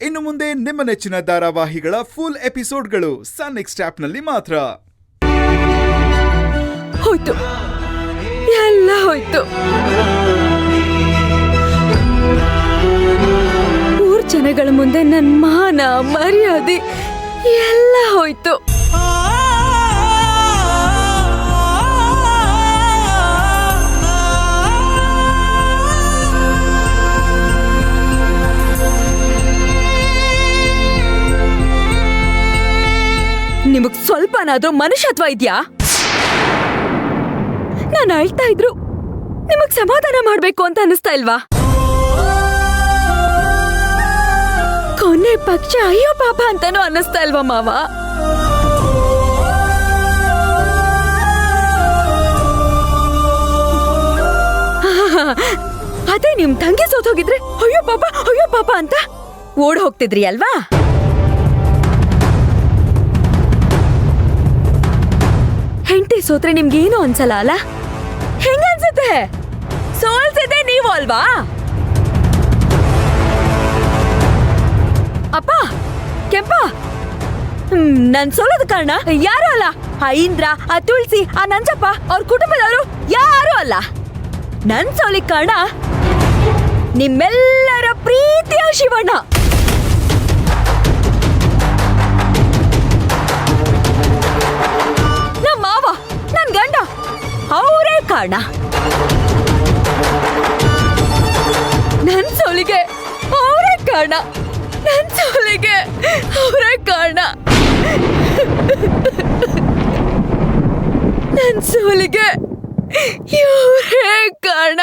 ಇನ್ನು ಮುಂದೆ ನಿಮ್ಮ ನೆಚ್ಚಿನ ಧಾರಾವಾಹಿಗಳ ಫುಲ್ ಎಪಿಸೋಡ್ಗಳು ಸನ್ ನೆಕ್ಸ್ಟ್ ಆಪ್ನಲ್ಲಿ ಮಾತ್ರ. ಹೋಯ್ತು, ಎಲ್ಲ ಹೋಯ್ತು. ಊರ್ ಜನಗಳ ಮುಂದೆ ನನ್ನ ಮಾನ ಮರ್ಯಾದೆ ಎಲ್ಲ ಹೋಯ್ತು. ನಿಮಗ್ ಸ್ವಲ್ಪನಾದ್ರೂ ಮನುಷ್ಯತ್ವ ಇದ್ಯಾ? ನಾನು ಅಳ್ತಾ ಇದ್ರು ನಿಮಗ್ ಸಮಾಧಾನ ಮಾಡ್ಬೇಕು ಅಂತ ಅನಿಸ್ತಾ ಇಲ್ವಾ? ಕೊನೆ ಪಕ್ಷ ಅಯ್ಯೋ ಪಾಪ ಅಂತಾನು ಅನ್ನಿಸ್ತಾ ಇಲ್ವಾ ಮಾವ? ಅದೇ ನಿಮ್ ತಂಗಿ ಸೋತೋಗಿದ್ರೆ ಅಯ್ಯೋ ಪಾಪ ಅಂತ ಓಡ್ ಹೋಗ್ತಿದ್ರಿ ಅಲ್ವಾ? ಹೆಂಡತಿ ಸೋತ್ರೆ ನಿಮ್ಗೇನು ಅನ್ಸಲ್ಲ ಅಲ್ಲ? ಹೆಂಗನ್ಸುತ್ತೆ? ಸೋಲ್ಸಿದೆ ನೀವು ಅಲ್ವಾ? ಅಪ್ಪ ಕೆಂಪ, ನನ್ ಸೋಲೋದ ಕಾರಣ ಯಾರು ಅಲ್ಲ. ಆ ಇಂದ್ರ, ಆ ತುಳಸಿ, ಆ ನಂಜಪ್ಪ ಅವ್ರ ಕುಟುಂಬದವರು ಯಾರು ಅಲ್ಲ. ನನ್ ಸೋಲಿಗೆ ಕಾರಣ ನಿಮ್ಮೆಲ್ಲರ ಪ್ರೀತಿಯ ಶಿವಣ್ಣ. ನಮ್ಮ ಮಾವ, ನನ್ ಗಂಡ, ಅವರೇ ಕಾರಣ. ನನ್ ಸೋಲಿಗೆ ಅವರೇ ಕಾರಣ. ನನ್ ಸೋಲಿಗೆ ಅವರೇ ಕಾರಣ. ನನ್ ಸೋಲಿಗೆ ಇವರೇ ಕಾರಣ.